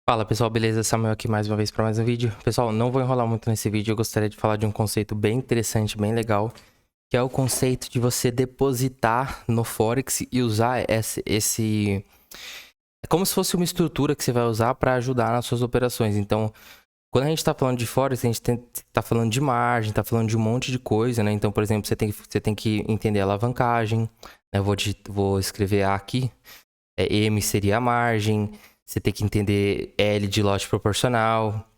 Fala pessoal, beleza? Samuel aqui mais uma vez para mais um vídeo. Pessoal, não vou enrolar muito nesse vídeo, eu gostaria de falar de um conceito bem interessante, bem legal, que é o conceito de você depositar no Forex e usar esse. É como se fosse uma estrutura que você vai usar para ajudar nas suas operações. Então, quando a gente está falando de Forex, a gente tá falando de margem, tá falando de um monte de coisa, né? Então, por exemplo, você tem que entender a alavancagem, né? Vou escrever A aqui. M seria a margem. Você tem que entender L de lote proporcional.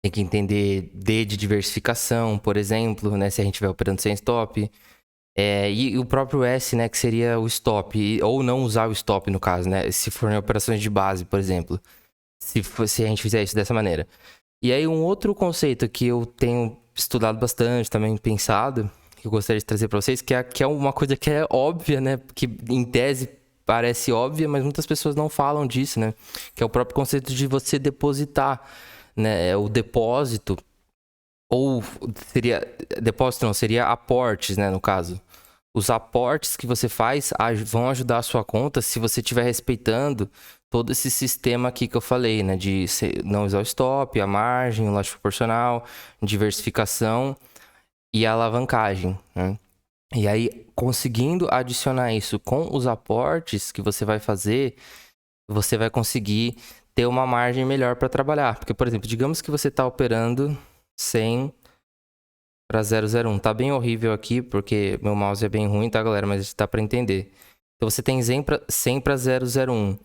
Tem que entender D de diversificação, por exemplo, né? Se a gente estiver operando sem stop. E o próprio S, né? Que seria o stop. Ou não usar o stop, no caso, né? Se for em operações de base, por exemplo. Se a gente fizer isso dessa maneira. E aí, um outro conceito que eu tenho estudado bastante, também pensado, que eu gostaria de trazer para vocês, que é uma coisa que é óbvia, né? Que em tese parece óbvia, mas muitas pessoas não falam disso, né? Que é o próprio conceito de você depositar, né? O depósito, ou seria. Depósito não, seria aportes, né? No caso. Os aportes que você faz vão ajudar a sua conta se você estiver respeitando todo esse sistema aqui que eu falei, né? De não usar o stop, a margem, o lote proporcional, diversificação e a alavancagem, né? E aí, conseguindo adicionar isso com os aportes que você vai fazer, você vai conseguir ter uma margem melhor para trabalhar. Porque, por exemplo, digamos que você está operando 100 para 001. Tá bem horrível aqui, porque meu mouse é bem ruim, tá, galera? Mas dá para entender. Então, você tem 100 para 001.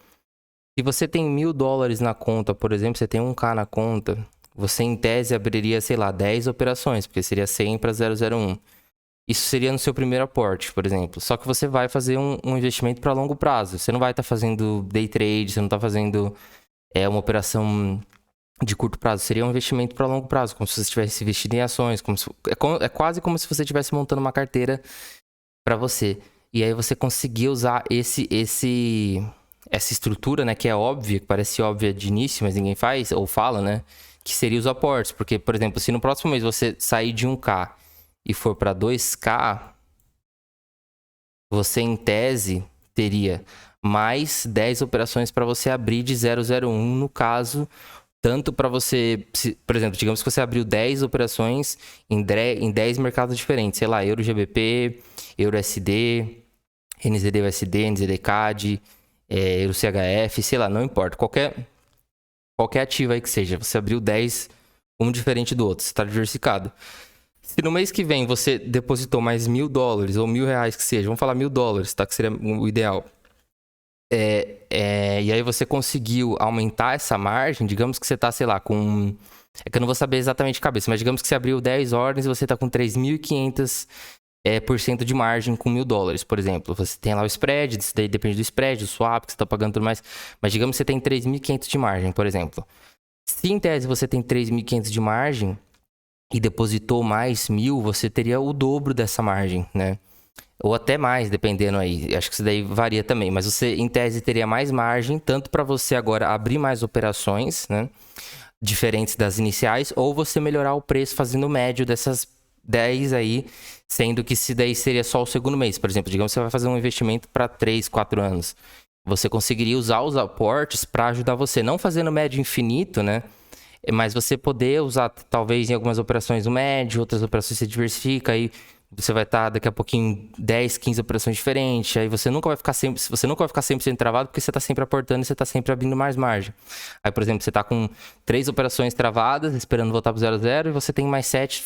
Se você tem $1.000 na conta, por exemplo, você tem 1K na conta, você em tese abriria, sei lá, 10 operações, porque seria 100 para 001. Isso seria no seu primeiro aporte, por exemplo. Só que você vai fazer um investimento para longo prazo. Você não vai estar fazendo day trade, você não está fazendo uma operação de curto prazo. Seria um investimento para longo prazo, como se você estivesse investindo em ações. É quase como se você estivesse montando uma carteira para você. E aí você conseguir usar essa estrutura, né, que é óbvia, que parece óbvia de início, mas ninguém faz ou fala, né, que seria os aportes. Porque, por exemplo, se no próximo mês você sair de 1K e for para 2K, você em tese teria mais 10 operações para você abrir de 001 no caso, tanto para você, por exemplo, digamos que você abriu 10 operações em 10 mercados diferentes, sei lá, Euro GBP, Euro SD, NZD USD, NZD CAD, Euro CHF, sei lá, não importa, qualquer ativo aí que seja, você abriu 10, um diferente do outro, você está diversificado. Se no mês que vem você depositou mais $1.000 ou R$1.000 que seja, vamos falar $1.000, tá? Que seria o ideal. E aí você conseguiu aumentar essa margem, digamos que você tá, sei lá, com... É que eu não vou saber exatamente de cabeça, mas digamos que você abriu 10 ordens e você tá com 3.500% por cento de margem com $1.000, por exemplo. Você tem lá o spread, isso daí depende do spread, do swap que você tá pagando e tudo mais. Mas digamos que você tem 3.500 de margem, por exemplo. Se em tese você tem 3.500 de margem e depositou mais 1.000, você teria o dobro dessa margem, né? Ou até mais, dependendo aí. Acho que isso daí varia também. Mas você, em tese, teria mais margem, tanto para você agora abrir mais operações, né? Diferentes das iniciais, ou você melhorar o preço fazendo o médio dessas 10 aí, sendo que se daí seria só o segundo mês. Por exemplo, digamos que você vai fazer um investimento para 3, 4 anos. Você conseguiria usar os aportes para ajudar você, não fazendo médio infinito, né? Mas você poder usar, talvez, em algumas operações o médio, outras operações você diversifica, aí você vai estar daqui a pouquinho 10, 15 operações diferentes, aí você nunca vai ficar 100% travado, porque você está sempre aportando e você está sempre abrindo mais margem. Aí, por exemplo, você está com 3 operações travadas, esperando voltar para o 0 a 0, e você tem mais 7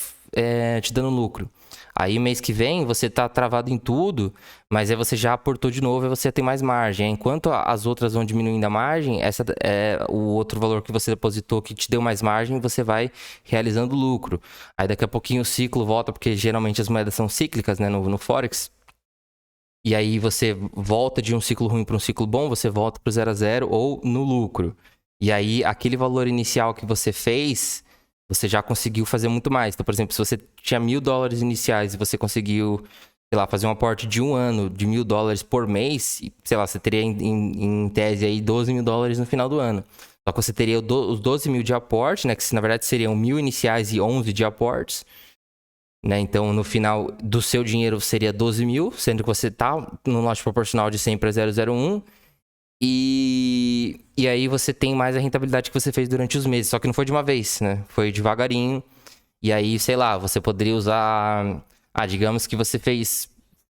te dando lucro. Aí mês que vem você tá travado em tudo, mas aí você já aportou de novo e você tem mais margem. Enquanto as outras vão diminuindo a margem, essa é o outro valor que você depositou que te deu mais margem, você vai realizando lucro. Aí daqui a pouquinho o ciclo volta, porque geralmente as moedas são cíclicas, né, no Forex. E aí você volta de um ciclo ruim para um ciclo bom, você volta para o 0 a 0 ou no lucro. E aí aquele valor inicial que você fez, você já conseguiu fazer muito mais. Então, por exemplo, se você tinha $1.000 iniciais e você conseguiu, sei lá, fazer um aporte de um ano de $1.000 por mês, e, sei lá, você teria em tese aí $12.000 no final do ano. Só que você teria os 12 mil de aporte, né? Que na verdade seriam 1.000 iniciais e 11 de aportes. Né? Então, no final do seu dinheiro seria 12 mil, sendo que você tá no lote proporcional de 100 para 001. E aí você tem mais a rentabilidade que você fez durante os meses. Só que não foi de uma vez, né? Foi devagarinho. E aí, sei lá, você poderia usar... digamos que você fez...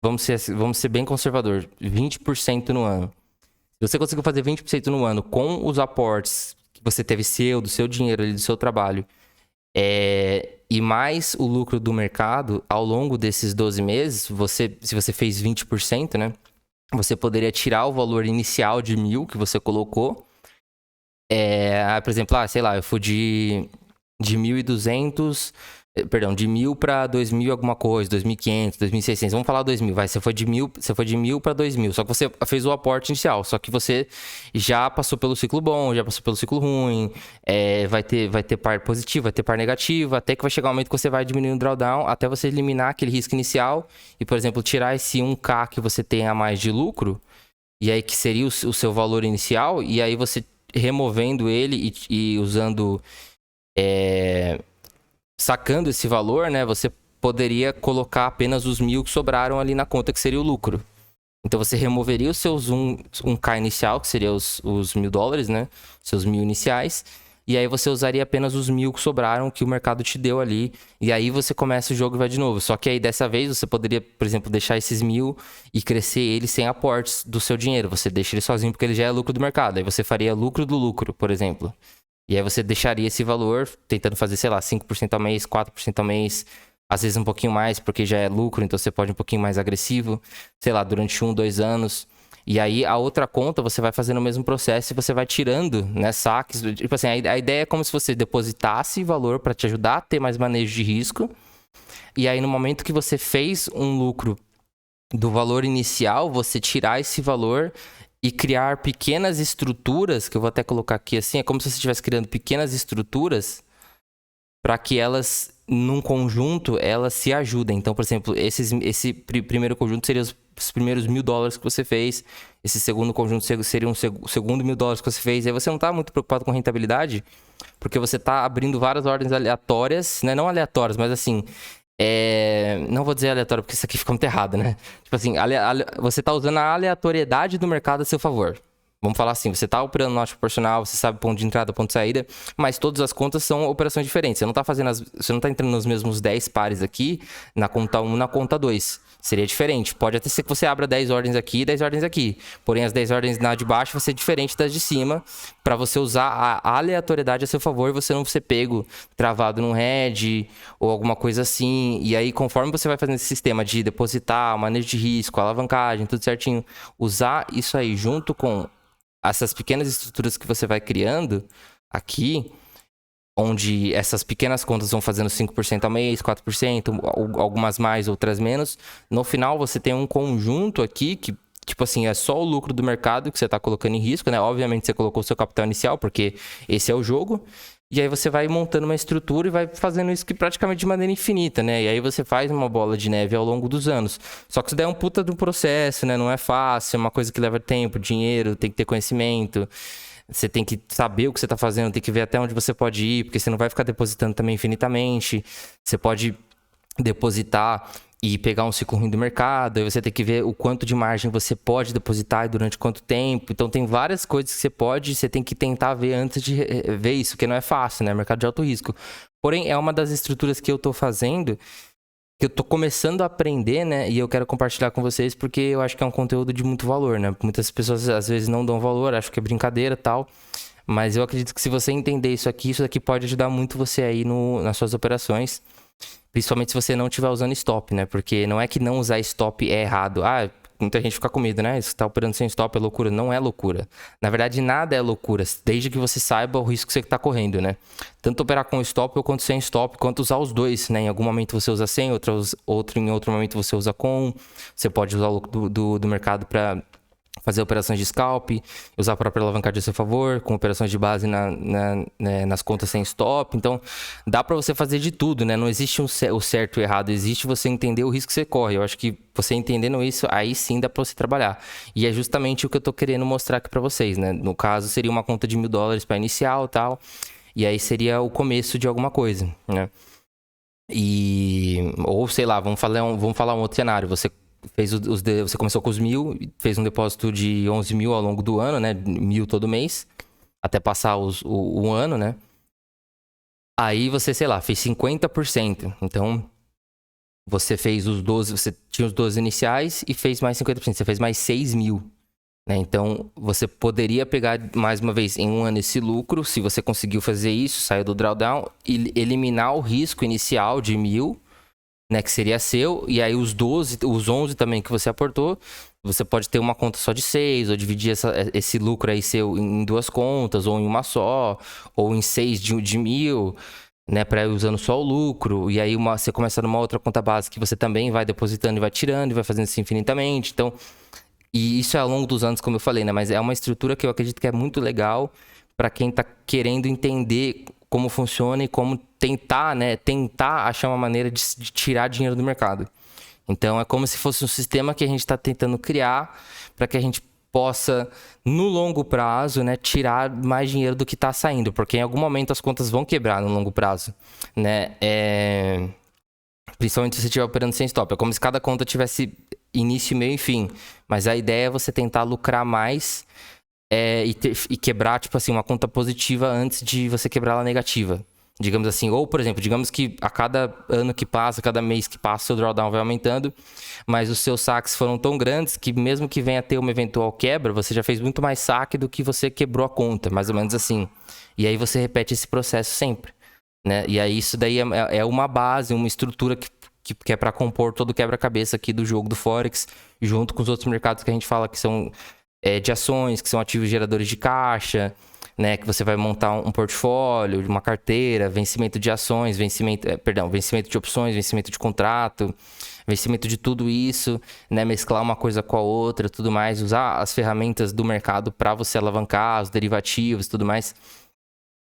Vamos ser bem conservador. 20% no ano. Se você conseguiu fazer 20% no ano com os aportes que você teve do seu dinheiro ali, do seu trabalho, e mais o lucro do mercado, ao longo desses 12 meses, se você fez 20%, né? Você poderia tirar o valor inicial de 1.000 que você colocou. Por exemplo, sei lá, eu fui de 1.200, perdão, de 1.000 para 2.000 alguma coisa, 2.500, 2.600, vamos falar 2.000, vai, você foi de 1.000 para 2.000, só que você fez o aporte inicial, só que você já passou pelo ciclo bom, já passou pelo ciclo ruim, vai ter par positivo, vai ter par negativo, até que vai chegar um momento que você vai diminuindo o drawdown, até você eliminar aquele risco inicial e, por exemplo, tirar esse 1K que você tem a mais de lucro, e aí que seria o seu valor inicial, e aí você removendo ele e usando... sacando esse valor, né, você poderia colocar apenas os 1.000 que sobraram ali na conta, que seria o lucro. Então você removeria os seus 1K inicial, que seria os $1.000, né, seus 1.000 iniciais, e aí você usaria apenas os 1.000 que sobraram, que o mercado te deu ali, e aí você começa o jogo e vai de novo. Só que aí dessa vez você poderia, por exemplo, deixar esses 1.000 e crescer ele sem aportes do seu dinheiro. Você deixa ele sozinho porque ele já é lucro do mercado. Aí você faria lucro do lucro, por exemplo. E aí você deixaria esse valor, tentando fazer, sei lá, 5% ao mês, 4% ao mês, às vezes um pouquinho mais, porque já é lucro, então você pode ir um pouquinho mais agressivo, sei lá, durante 1, 2 anos. E aí a outra conta você vai fazendo o mesmo processo e você vai tirando, né, saques. Tipo assim, a ideia é como se você depositasse valor para te ajudar a ter mais manejo de risco. E aí no momento que você fez um lucro do valor inicial, você tirar esse valor e criar pequenas estruturas, que eu vou até colocar aqui assim, é como se você estivesse criando pequenas estruturas para que elas, num conjunto, elas se ajudem. Então, por exemplo, esse primeiro conjunto seria os primeiros $1.000 que você fez, esse segundo conjunto seria o segundo $1.000 que você fez, aí você não está muito preocupado com rentabilidade, porque você está abrindo várias ordens aleatórias, né? Não aleatórias, mas assim, não vou dizer aleatório porque isso aqui fica muito errado, né? Tipo assim, você tá usando a aleatoriedade do mercado a seu favor. Vamos falar assim, você tá operando norte proporcional, você sabe ponto de entrada, ponto de saída, mas todas as contas são operações diferentes. Você não tá entrando nos mesmos 10 pares aqui, na conta 1, na conta 2. Seria diferente. Pode até ser que você abra 10 ordens aqui e 10 ordens aqui. Porém, as 10 ordens na de baixo vão ser diferentes das de cima, para você usar a aleatoriedade a seu favor e você não ser pego, travado num head ou alguma coisa assim. E aí, conforme você vai fazendo esse sistema de depositar, manejo de risco, alavancagem, tudo certinho, usar isso aí junto com essas pequenas estruturas que você vai criando aqui, onde essas pequenas contas vão fazendo 5% ao mês, 4%, algumas mais, outras menos. No final, você tem um conjunto aqui que, tipo assim, é só o lucro do mercado que você está colocando em risco, né? Obviamente, você colocou o seu capital inicial, porque esse é o jogo. E aí você vai montando uma estrutura e vai fazendo isso que praticamente de maneira infinita, né? E aí você faz uma bola de neve ao longo dos anos. Só que isso daí é um puta de um processo, né? Não é fácil, é uma coisa que leva tempo, dinheiro, tem que ter conhecimento. Você tem que saber o que você está fazendo, tem que ver até onde você pode ir, porque você não vai ficar depositando também infinitamente. Você pode depositar e pegar um ciclo ruim do mercado, aí você tem que ver o quanto de margem você pode depositar e durante quanto tempo. Então tem várias coisas que você tem que tentar ver antes de ver isso, que não é fácil, né? Mercado de alto risco. Porém, é uma das estruturas que eu tô fazendo, que eu tô começando a aprender, né? E eu quero compartilhar com vocês porque eu acho que é um conteúdo de muito valor, né? Muitas pessoas às vezes não dão valor, acham que é brincadeira e tal. Mas eu acredito que se você entender isso aqui pode ajudar muito você aí nas suas operações. Principalmente se você não estiver usando stop, né? Porque não é que não usar stop é errado. Muita gente fica com medo, né? Você tá operando sem stop é loucura. Não é outcura. Na verdade, nada é loucura, desde que você saiba o risco que você tá correndo, né? Tanto operar com stop ou quanto sem stop, quanto usar os dois, né? Em algum momento você usa sem, em outro momento você usa com. Você pode usar o lucro do mercado para fazer operações de scalp, usar a própria alavancagem a seu favor, com operações de base nas contas sem stop. Então, dá para você fazer de tudo, né? Não existe o certo e o errado, existe você entender o risco que você corre. Eu acho que você entendendo isso, aí sim dá para você trabalhar. E é justamente o que eu tô querendo mostrar aqui para vocês, né? No caso, seria uma conta de $1.000 para inicial e tal, e aí seria o começo de alguma coisa, né? Ou sei lá, vamos falar um outro cenário. Você você começou com os 1.000, fez um depósito de 11 mil ao longo do ano, né? 1.000 todo mês, até passar o ano, né? Aí você, sei lá, fez 50%. Então, você fez os 12, você tinha os 12 iniciais e fez mais 50%. Você fez mais 6 mil. Né? Então, você poderia pegar, mais uma vez, em um ano esse lucro, se você conseguiu fazer isso, saiu do drawdown, e eliminar o risco inicial de 1.000, né, que seria seu, e aí os 11 também que você aportou, você pode ter uma conta só de 6, ou dividir esse lucro aí seu em 2 contas, ou em uma só, ou em 6 de 1.000, né, para ir usando só o lucro, e aí você começa numa outra conta base que você também vai depositando e vai tirando, e vai fazendo isso infinitamente. Então, e isso é ao longo dos anos, como eu falei, né, mas é uma estrutura que eu acredito que é muito legal para quem tá querendo entender como funciona e como tentar achar uma maneira de tirar dinheiro do mercado. Então, é como se fosse um sistema que a gente está tentando criar para que a gente possa, no longo prazo, né, tirar mais dinheiro do que está saindo, porque em algum momento as contas vão quebrar no longo prazo, né? Principalmente se você estiver operando sem stop. É como se cada conta tivesse início, meio e fim. Mas a ideia é você tentar lucrar mais e quebrar, tipo assim, uma conta positiva antes de você quebrar ela negativa. Digamos assim, ou, por exemplo, digamos que a cada ano que passa, cada mês que passa, o seu drawdown vai aumentando, mas os seus saques foram tão grandes que mesmo que venha a ter uma eventual quebra, você já fez muito mais saque do que você quebrou a conta, mais ou menos assim. E aí você repete esse processo sempre, né? E aí isso daí é uma base, uma estrutura que é para compor todo o quebra-cabeça aqui do jogo do Forex, junto com os outros mercados que a gente fala que são de ações, que são ativos geradores de caixa, né, que você vai montar um portfólio, uma carteira, vencimento de ações, vencimento de opções, vencimento de contrato, vencimento de tudo isso, né, mesclar uma coisa com a outra, tudo mais, usar as ferramentas do mercado para você alavancar, os derivativos, tudo mais,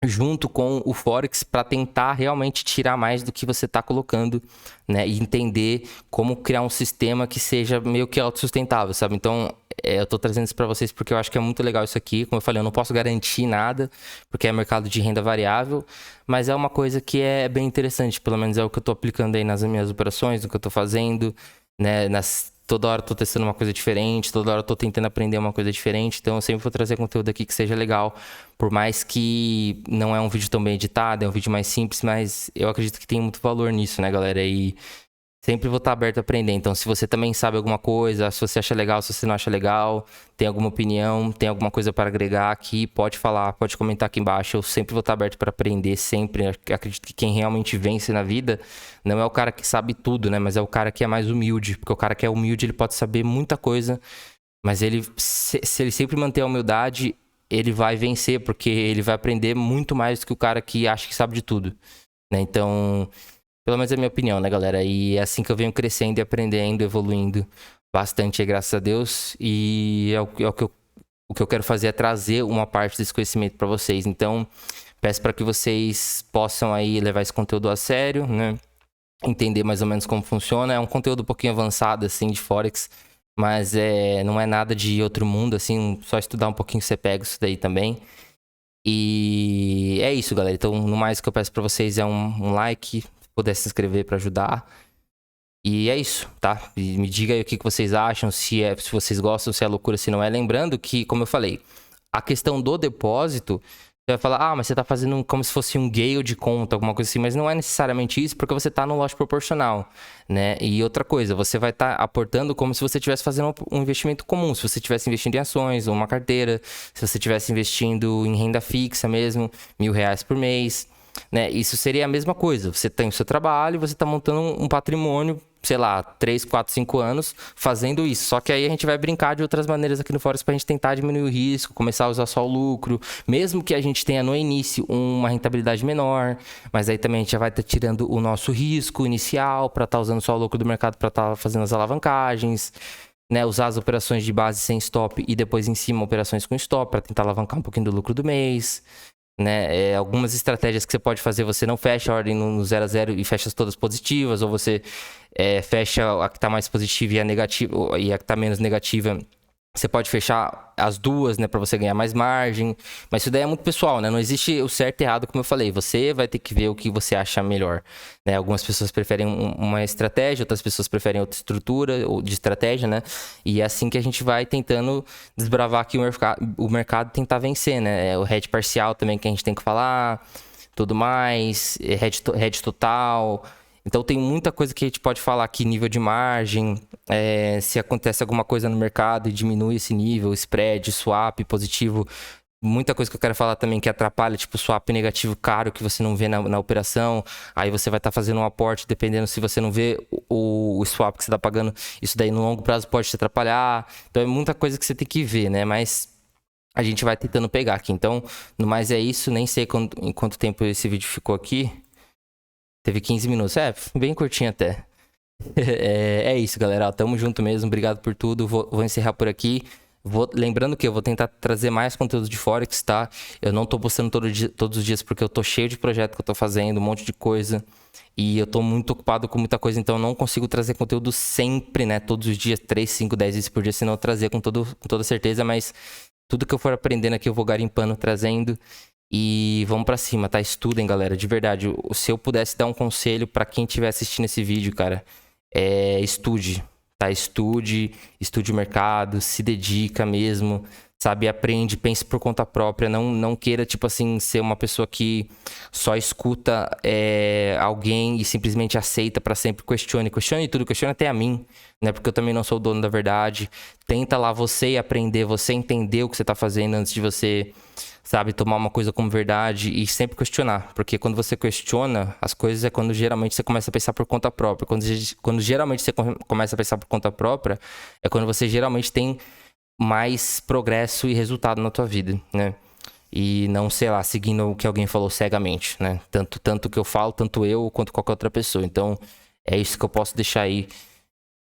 junto com o Forex para tentar realmente tirar mais do que você está colocando, né? E entender como criar um sistema que seja meio que autossustentável, sabe? Então, eu estou trazendo isso para vocês porque eu acho que é muito legal isso aqui. Como eu falei, eu não posso garantir nada, porque é mercado de renda variável, mas é uma coisa que é bem interessante, pelo menos é o que eu estou aplicando aí nas minhas operações, no que eu estou fazendo, né? Toda hora eu tô testando uma coisa diferente, toda hora eu tô tentando aprender uma coisa diferente, então eu sempre vou trazer conteúdo aqui que seja legal, por mais que não é um vídeo tão bem editado, é um vídeo mais simples, mas eu acredito que tem muito valor nisso, né, galera? E sempre vou estar aberto a aprender. Então, se você também sabe alguma coisa, se você acha legal, se você não acha legal, tem alguma opinião, tem alguma coisa para agregar aqui, pode falar, pode comentar aqui embaixo. Eu sempre vou estar aberto para aprender, sempre. Eu acredito que quem realmente vence na vida não é o cara que sabe tudo, né? Mas é o cara que é mais humilde. Porque o cara que é humilde, ele pode saber muita coisa, mas se ele sempre manter a humildade, ele vai vencer, porque ele vai aprender muito mais do que o cara que acha que sabe de tudo, né? Então, pelo menos é a minha opinião, né, galera? E é assim que eu venho crescendo e aprendendo, evoluindo bastante, graças a Deus. E o que eu quero fazer é trazer uma parte desse conhecimento para vocês. Então, peço para que vocês possam aí levar esse conteúdo a sério, né? Entender mais ou menos como funciona. É um conteúdo um pouquinho avançado, assim, de Forex, mas não é nada de outro mundo, assim, só estudar um pouquinho você pega isso daí também. E é isso, galera. Então, no mais, o que eu peço para vocês é um like, puder se inscrever para ajudar. E é isso, tá? E me diga aí o que vocês acham, se vocês gostam, se é loucura, se não é. Lembrando que, como eu falei, a questão do depósito, você vai falar, mas você tá fazendo como se fosse um gale de conta, alguma coisa assim, mas não é necessariamente isso, porque você tá no lote proporcional, né? E outra coisa, você vai estar aportando como se você estivesse fazendo um investimento comum, se você estivesse investindo em ações ou uma carteira, se você estivesse investindo em renda fixa mesmo, R$1.000 por mês, né? Isso seria a mesma coisa. Você tem o seu trabalho, você está montando um patrimônio, sei lá, 3, 4, 5 anos fazendo isso. Só que aí a gente vai brincar de outras maneiras aqui no Forex para a gente tentar diminuir o risco, começar a usar só o lucro, mesmo que a gente tenha no início uma rentabilidade menor, mas aí também a gente já vai estar tirando o nosso risco inicial para estar usando só o lucro do mercado para estar fazendo as alavancagens, né? Usar as operações de base sem stop e depois em cima operações com stop para tentar alavancar um pouquinho do lucro do mês. Né? Algumas estratégias que você pode fazer, você não fecha a ordem no 0 a 0 e fecha todas positivas, ou você fecha a que está mais positiva e a negativa, e a que está menos negativa Você pode fechar as duas, né, para você ganhar mais margem. Mas isso daí é muito pessoal, né? Não existe o certo e errado, como eu falei. Você vai ter que ver o que você acha melhor, né? Algumas pessoas preferem uma estratégia, outras pessoas preferem outra estrutura ou de estratégia, né? E é assim que a gente vai tentando desbravar aqui o mercado e tentar vencer, né? O hedge parcial também que a gente tem que falar, tudo mais, hedge total. Então tem muita coisa que a gente pode falar aqui, nível de margem, se acontece alguma coisa no mercado e diminui esse nível, spread, swap positivo. Muita coisa que eu quero falar também que atrapalha, tipo swap negativo caro que você não vê na operação. Aí você vai estar fazendo um aporte, dependendo se você não vê o swap que você está pagando. Isso daí no longo prazo pode te atrapalhar. Então é muita coisa que você tem que ver, né? Mas a gente vai tentando pegar aqui. Então, no mais é isso. Nem sei em quanto tempo esse vídeo ficou aqui. Teve 15 minutos. Bem curtinho até. É isso, galera. Tamo junto mesmo. Obrigado por tudo. Vou encerrar por aqui. Lembrando que eu vou tentar trazer mais conteúdo de Forex, tá? Eu não tô postando todos os dias porque eu tô cheio de projeto que eu tô fazendo, um monte de coisa. E eu tô muito ocupado com muita coisa, então eu não consigo trazer conteúdo sempre, né? Todos os dias, 3, 5, 10 vezes por dia, senão eu trazer com toda certeza. Mas tudo que eu for aprendendo aqui eu vou garimpando, trazendo. E vamos pra cima, tá? Estudem, galera, de verdade. Se eu pudesse dar um conselho pra quem estiver assistindo esse vídeo, cara, estude, tá? Estude o mercado, se dedica mesmo, sabe? Aprende, pense por conta própria. Não queira, tipo assim, ser uma pessoa que só escuta alguém e simplesmente aceita pra sempre. Questione tudo, questione até a mim, né? Porque eu também não sou o dono da verdade. Tenta lá você aprender, você entender o que você tá fazendo antes de você, sabe, tomar uma coisa como verdade e sempre questionar. Porque quando você questiona as coisas é quando geralmente você começa a pensar por conta própria. Quando geralmente você começa a pensar por conta própria, é quando você geralmente tem mais progresso e resultado na tua vida, né? E não, sei lá, seguindo o que alguém falou cegamente, né? Tanto que eu falo, tanto eu quanto qualquer outra pessoa. Então, é isso que eu posso deixar aí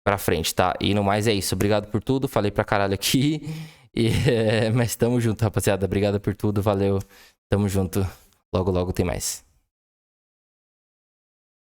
pra frente, tá? E no mais é isso. Obrigado por tudo. Falei pra caralho aqui. Mas tamo junto, rapaziada. Obrigado por tudo. Valeu. Tamo junto. Logo, logo tem mais.